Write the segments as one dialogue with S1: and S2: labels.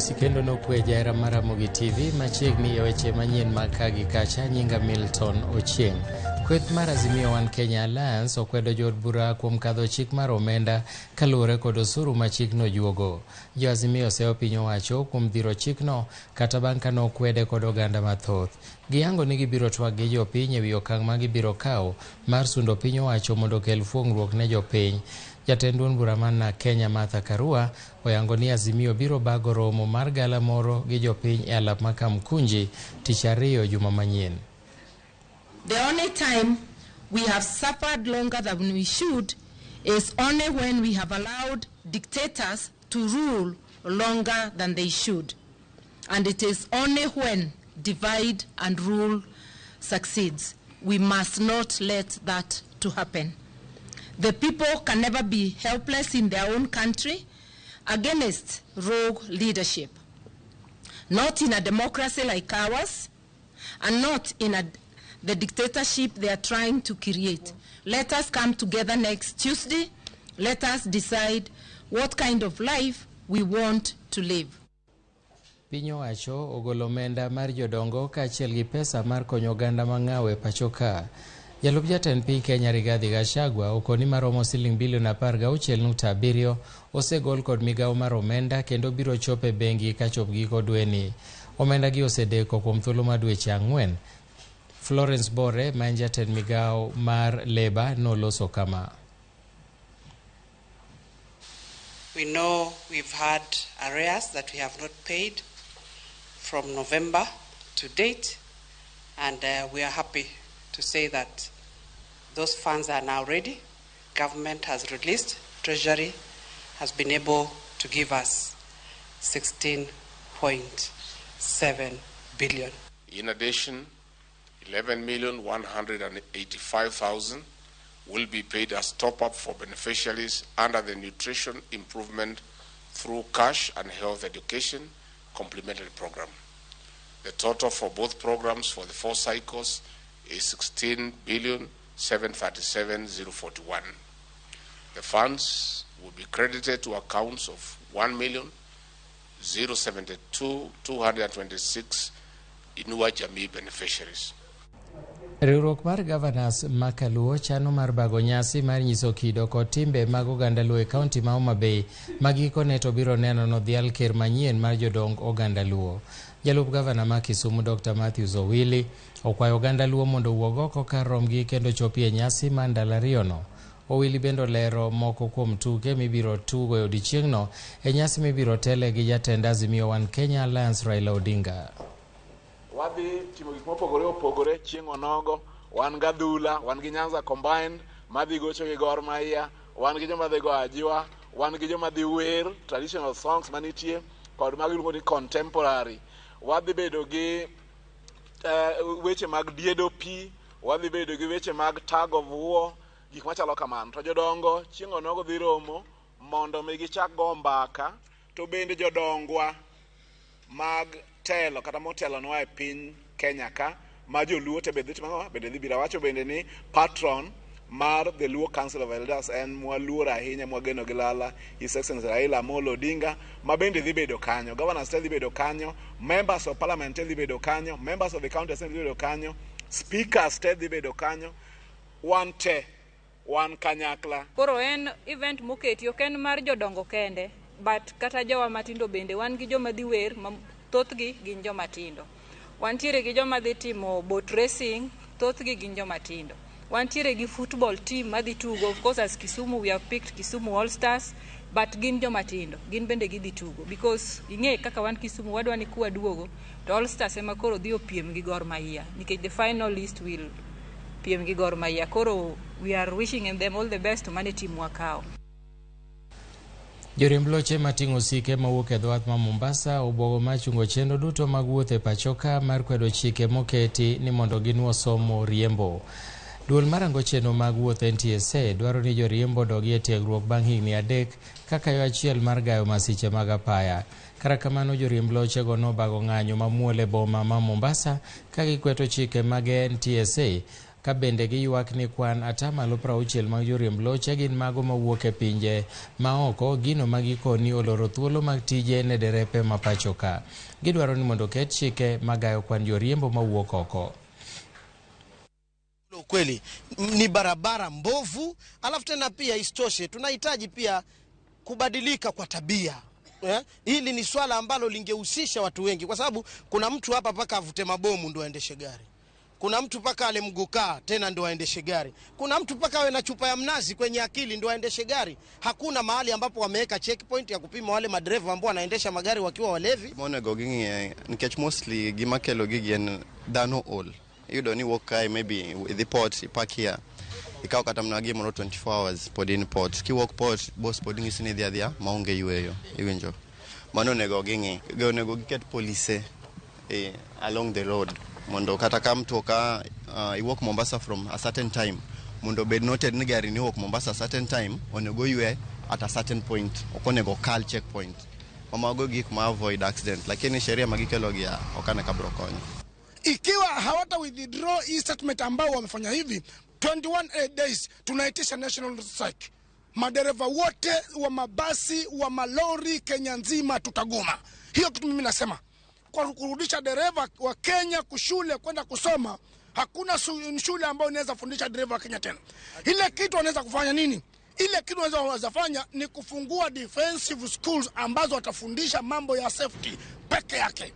S1: Polisi kendo nokwe jaera mar Ramogi TV machiegni weche manyien mag kagi kacha nyinga Milton Ochieng. Kweth mar Azimio One Kenya Alliance okwedo jod bura kuom kadho chik mar omenda kaluwore kod osuru ma chikno juogo. Jo Azimio oseo piny owacho kuom dhiro chikno kata bang' ka nokwede kod oganda mathoth. Giyango ni gibiro twak gi jopiny ewi okang' ma gibiro kawo mar sundo piny owacho mondo okel fuong'ruok ne jopiny. Jatend duond bura man Kenya Martha Karua oyango ni Azimio biro bago romo mar gala moro gi jopiny e alap ma Kamkunji tich ariyo juma manyien.
S2: The only time we have suffered longer than we should is only when we have allowed dictators to rule longer than they should. And it is only when divide and rule succeeds. We must not let that to happen. The people can never be helpless in their own country against rogue leadership. Not in a democracy like ours, and not in the dictatorship they are trying to create. Let us come together next Tuesday. Let us decide what kind of life we want to live.
S1: Piny owacho ogolo omenda mar jodongo kaachiel gi pesa mar konyo oganda mang'awe pacho ka. Jalup jatend piny Kenya Rigathi Gachagua okoni maromo siling bilion 16.7 osegol kod migawo mar omenda kendo biro chope bengi kachop giko dweni. Omenda gi osedeko kuom thuolo mar dweche 4. Florence Bore, ma en jatend migawo mar Labour, noloso kama.
S3: We know we've had arrears that we have not paid from November to date, and we are happy to say that those funds are now ready. Government has released, Treasury has been able to give us 16.7 billion.
S4: In addition, 11,185,000 will be paid as top-up for beneficiaries under the Nutrition Improvement through Cash and Health Education Complementary Program. The total for both programs for the 4 cycles is 16,737,041. The funds will be credited to accounts of 1,072,226 Inua Jamii beneficiaries.
S1: Riwruok mar Governors Makaluo chano mar bago nyasi mar nyiso kido kod timbe mag oganda Luo e kaunti ma Homa Bay magikone to biro neno nodhial ker manyien mar jodong oganda Luo. Jalup gavana ma Kisumu Dr. Matthews Owili okwayo oganda Luo mondo owuog oko kar romgi kendo chopie nyasi mar ndalo ariyono. Owili bendo lero moko kuom tuke mibiro tugo e odiechieng'no e nyasi mibiro tele gi jatend Azimio One Kenya Alliance Raila Odinga.
S5: Wadhi timo gik mopogore opogore chieng' onogo, wan gadhula, wan gi Nyanza Combined, madhi gocho gi Gor Mahia, wan gi joma dhi go ajiwa, wan gi joma dhi wer traditional songs manitie kod mag iluongo ni contemporary. Wadhi bedo gi weche mag diedo pi, wadhi bedo gi weche mag tag of war, gik machalo kamano. To jodongo chieng' onogo dhi romo mondo mi gichak go mbaka, to bende jodongwa mag telo kata motelo nwa e piny Kenya ka ma joluo te bende dhi bira wacho bende ni patron mar the Luo Council of Elders en mwaluor ahinya mwageno gi lala His Excellency Raila Amolo Odinga ma bende dhi bedo kanyo. Governors te dhi bedo kanyo, members of parliament te dhi bedo kanyo, members of the county assembly dhi bedo kanyo, speakers te dhi bedo kanyo, wan kanyakla.
S6: Koro en event moketi ok en mar jodongo kende, but kata jowa matindo bende wan gi joma dhi wer thothgi gin joma tindo. Wantiere gi joma dhi timo boat racing, thothgi gin joma tindo. Wantiere gi football team madhi tugo. Of course, as Kisumu we have picked Kisumu All Stars, but gin joma tindo. Gin bende gidhi tugo because ing'e kaka wan Kisumu wadwa ni kuwa duogo to All Stars ema koro dhi opiem gi Gor Mahia nikech the final list will piem gi Gor Mahia. Koro we are wishing them all the best mane team wakao.
S1: Joriemb loche mating'o osike mawuok e dhowath ma Mombasa obwogo machungo chenro duto mag wuoth e pacho ka mar kwedo chike moketi ni mondo ginuo somo riembo. Duol marango chenro mag wuoth NTSA dwaro ni joriembo dogi e tiegruok bang' higni 3 kaka yo achiel mar gayo masiche mag apaya. Kara kamano joriemb lochego nobago ng'anyo mamuol e boma ma Mombasa ka gikweto chike mag NTSA ka bende giywak ni kwan atamalo 60 mag joriemb loche gin mago mawuok e pinje maoko, gino magikoni oloro thuolo mag tije ne derepe ma pacho ka. Gidwaro ni mondo ket chike magayo kwan joriembo mawuok oko.
S7: Kweli ni barabara mbovu, alafu tena pia istoshe tunahitaji pia kubadilika kwa tabia. Hili ni swala ambalo lingehusisha watu wengi, kwa sababu kuna mtu hapa paka avute mabomu ndo aendeshe gari. Kuna mtu paka ale mgukaa tena ndo aendeshe gari. Kuna mtu paka awe na chupa ya mnazi kwenye akili ndo aendeshe gari. Hakuna mahali ambapo wameweka checkpoint ya kupima wale madereva ambao wanaendesha magari wakiwa walevi.
S8: Mone gogingi nikech mostly gimakelo gigi en dhano all. You don't need work maybe with the port park here. Ikaw kata mnagi mono 24 hours pod in port. Ki work port boss poding isini dia maonge yueyo. Iwinjo. Mano nego gingi. Go nego giket police along the road. Mondo kata ka mtu ka I walk Mombasa from a certain time. Mondo bed noted ni gari ni walk Mombasa a certain time. Onego yue at a certain point. Okonego call checkpoint. Mama go gik ma avoid accident. Lakini sheria magikelo gia okane kabrokonyo.
S9: Ikiwa hawata withdraw hii statement ambao wamefanya hivi 21 days tunaitisha national strike. Madereva wote wa mabasi wa malori Kenya nzima tutagoma. Hiyo kitu mimi nasema. Kwa kurudisha dereva wa Kenya kushule kwenda kusoma, hakuna shule ambayo inaweza fundisha dereva wa Kenya tena. Ile kitu wanaweza kufanya nini? Ile kitu wanaweza fanya ni kufungua defensive schools ambazo watafundisha mambo ya safety peke yake.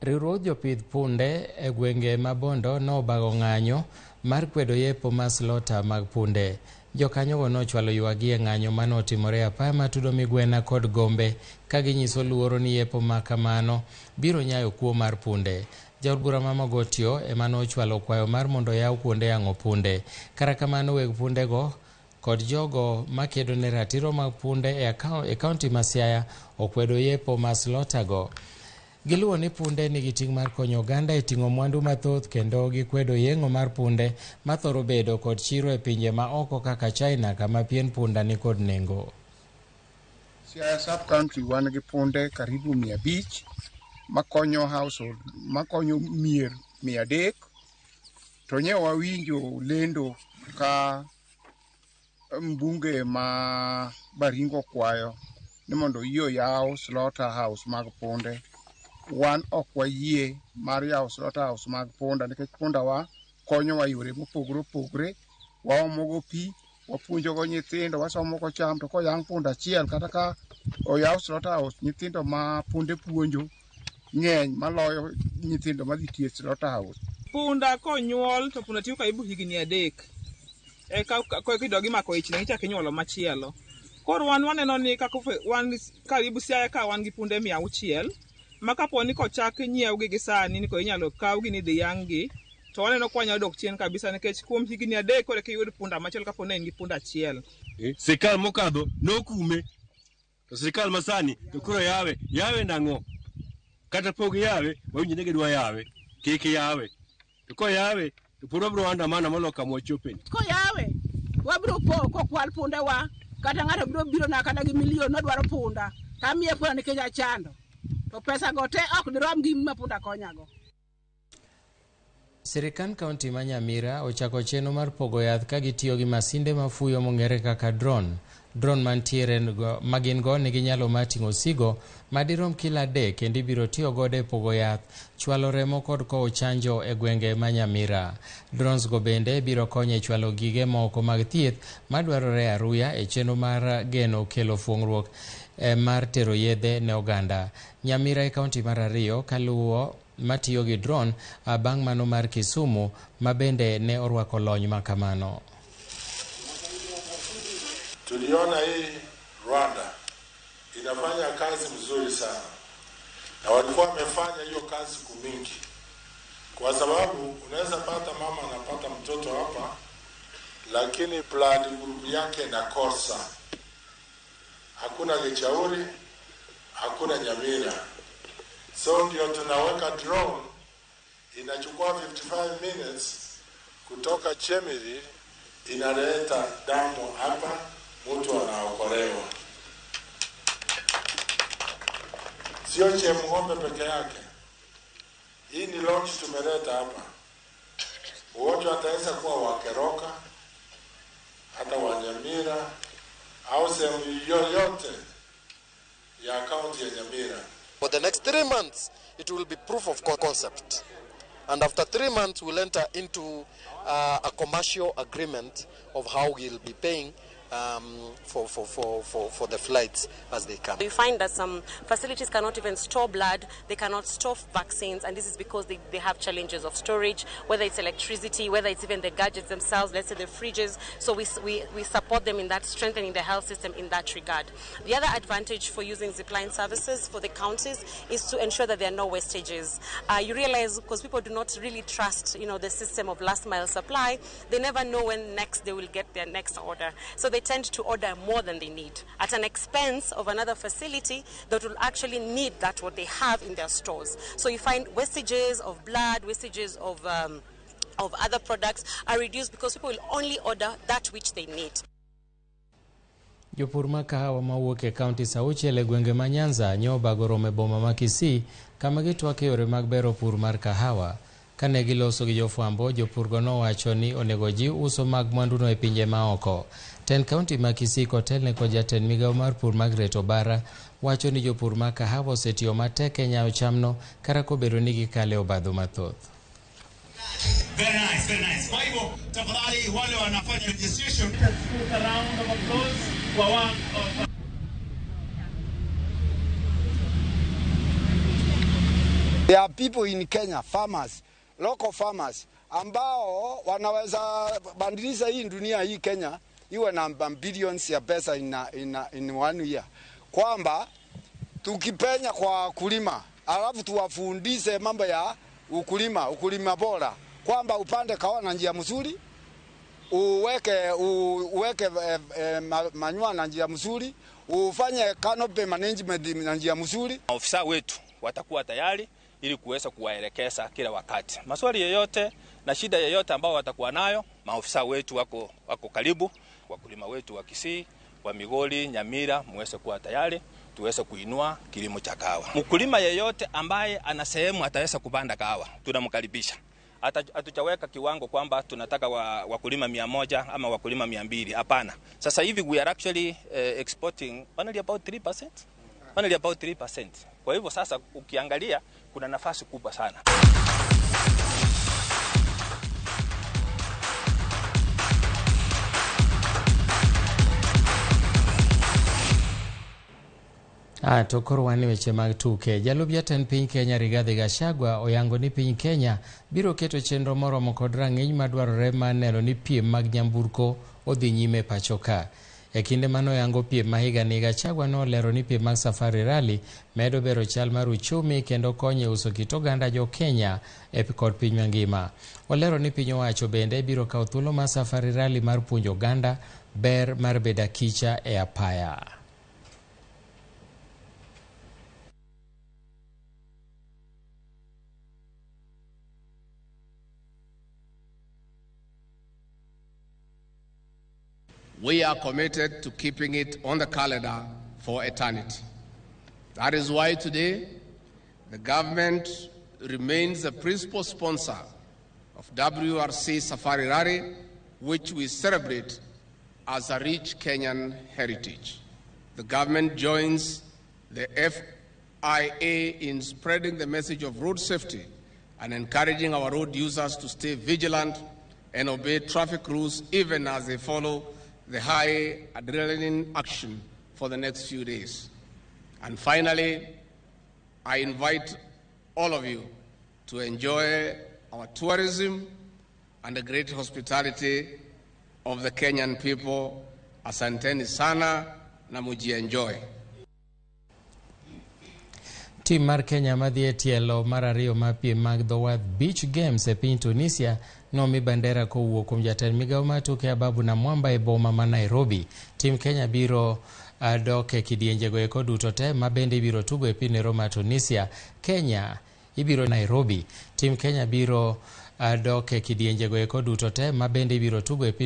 S1: Riwruog jopith punde e gwenge mabondo nobago ng'anyo mar kwedo yepo maslota mag punde. Jokanyogo nochwalo ywagi e ng'anyo manotimore apaya matudo Migwena kod Gombe ka ginyiso luoro ni yepo ma kamano biro nyayo kuo mar punde. Jaod bura ma Mogotio ema nochwalo kwayo mar mondo yaw kuonde yang'o punde. Kara kamano weg pundego kod jogo makedo ne ratiro mag punde e kaunti ma Siaya okwedo yepo maslota go. Giluwo ni punde nigi ting' mar konyo oganda e ting'o mwandu mathoth kendo gikwedo yeng'o mar punde mathoro bedo kod chiro e pinje ma oko kaka China kama pien punda ni kod nengo.
S10: Siaya sub-county wan gi punde karibu 500 makonyo household, makonyo mier 300. To nye wawinjo lendo ka mbunge ma Baringo kwayo ni mondo iyo yaw slaughterhouse mag punde. Wan okwa yie mar yaw slaughterhouse mag punda nikech punda wa konyo wa yore mopogore opogore. Waomogo pi, wapuonjogo nyithindo, wasomogo cham, to koyang' punda achiel kata ka oyaw slaughterhouse nyithindo ma punde puonjo ng'eny maloyo nyithindo madhi tie slaughterhouse.
S11: Punda konyuol to punda tiyo karibu higni 3. Eka kidogi mako ich na ichak inyuolo machielo. Koro wan waneno ni wan karibu Siaya ka wan gi punde 600. Makapo ni kochak nyiewgi gi sani ni ko inyalo kawgi ni dhi yang' to waneno kwa nyalo dok chien kabisa nikech kuom higni 3 kore kiyud punda machielo kapo ne in gi punda achiel.
S12: Sirkal mokadho nokume, to sirkal masani to koro yawe nang'o? Kata pok yawe wawinjo ni gidwa yawe, kik yawe. To ko yawe to puro bro andamana moloka mochopen.
S13: Ko yawe wabro ko kwal punda wa kata ng'ato biro na kata gi milion nodwaro punda. Kamiye punda nikech achando. To pesa gote ok dirom gi mapunda konyago.
S1: Sirikal kaunti ma Nyamira ochako chenro mar pogo yath ka gitiyo gi masinde mafuyo mong'ere kaka drone. Drone mantiere magin go nigi nyalo mar ting'o osigo madirom kila adek kendo ibiro tiyo godo e pogo yath, chwalo remo kod kowo chanjo e gwenge ma Nyamira. Drones go bende biro konyo e chwalo gige moko mag thieth madwarore aruya e chenro mar geno kelo fuong'ruok mar tero yedhe ne oganda. Nyamira e kaunti mar 2 kaluwo matiyo gi drone bang' mano mar Kisumu mabende ne orwako lony makamano.
S14: Tuliona hii Rwanda inafanya kazi mzuri sana na walikuwa wamefanya hiyo kazi kumingi, kwa sababu unaweza pata mama anapata mtoto hapa lakini blood group yake inakosa. Hakuna Gichauri, hakuna Nyamira. So ndio tunaweka drone inachukua 55 minutes kutoka Chemiri inaleta damu hapa, mtu anaokolewa. Sio Chemng'ombe peke yake. Hii ni launch tumeleta hapa. wote wataweza kuwa Wakeroka, hata Wanyamira au sehemu yoyote ya kaunti ya Nyamira.
S15: For the next 3 months, it will be proof of concept. And after 3 months, we'll enter into a commercial agreement of how we'll be paying for the flights as they come.
S16: We find that some facilities cannot even store blood, they cannot store vaccines, and this is because they have challenges of storage, whether it's electricity, whether it's even the gadgets themselves, let's say the fridges. So we support them in that, strengthening the health system in that regard. The other advantage for using zipline services for the counties is to ensure that there are no wastages. You realize, because people do not really trust, the system of last mile supply, they never know when next they will get their next order. So they tend to order more than they need at an expense of another facility that will actually need that what they have in their stores. So you find wastages of blood, wastages of other products are reduced because people will only order that which they need.
S1: Jopur makahawa mawuok e kaunti Sauchiel e gwenge ma Nyanza nyoba gorome boma ma Kisii kama gitwake yore mag bero pur mar kahawa. Kane giloso gi jofwambo, jopurgo nowacho ni onego ji uso mag mwanduno e pinje maoko. Ten kaunti ma Kisii kotelne kod jatend migawo mar pur Margaret Obara wacho ni jopur ma kahawa osetiyo matek e nyayo chamno kara kobedo ni gikale obadho mathoth.
S17: Very nice, very nice. Kwa hivyo tafadhali wale wanafanya registration, a round of applause for one of
S18: There are people in Kenya, farmers, local farmers, ambao wanaweza bandilisha hii dunia hii Kenya iwe na billions ya pesa in 1 year. Kwamba tukipenya kwa kulima, alafu tuwafundishe mambo ya ukulima bora. Kwamba upande kawa na njia mzuri, uweke manua na njia mzuri, ufanye canopy management na njia mzuri.
S19: Ofisa wetu watakuwa tayari ili kuweza kuwaelekeza kila wakati. Maswali yoyote na shida yoyote ambao watakuwa nayo, maofisa wetu wako karibu. Wakulima wetu wa Kisii, wa Migori, Nyamira, muweze kuwa tayari tuweze kuinua kilimo cha kahawa. Mkulima yeyote ambaye ana sehemu ataweza kupanda kahawa, tunamkaribisha. Hatujaweka kiwango kwamba tunataka wakulima 100 ama wakulima 200. Hapana. Sasa hivi we are actually exporting only about 3%. Only about 3%. Kwa hivyo sasa ukiangalia kuna nafasi kubwa sana.
S1: Tokoro wani weche mag tuke. Jalup jatend piny Kenya Rigathi Gachagua oyango ni piny Kenya biro keto chenro moromo kod rang'iny madwarore mar neno ni piem mag nyamburko odhi nyime pacho ka. E kinde manoyango piem ma higa ni, Gachagua nolero ni piem mag Safari Rally medo bero chal mar uchumi kendo konyo uso kit oganda jo Kenya e kod piny mangima. Olero ni piny owacho bende biro kawo thuolo mar Safari Rally mar puonjo oganda ber mar bedo kicha e apaya.
S4: We are committed to keeping it on the calendar for eternity. That is why today the government remains the principal sponsor of WRC Safari Rally, which we celebrate as a rich Kenyan heritage. The government joins the FIA in spreading the message of road safety and encouraging our road users to stay vigilant and obey traffic rules even as they follow the high adrenaline action for the next few days. And finally, I invite all of you to enjoy our tourism and the great hospitality of the Kenyan people. Asanteni sana na mujienjoy.
S1: Tim mar Kenya madhi e tielo mar ariyo mar piem mag dhowath Beach Games e piny Tunisia nomi bandera kowuok kuom jatend migawo mar tuke Ababu na Mwamba e boma ma Nairobi. Tim Kenya biro dok e kidienjego eko duto te ma bende ibiro tugo e piny Roma, Tunisia. Kenya ibiro Nairobi. Tim Kenya biro dok e kidienjego eko duto te ma bende ibiro tugo e piny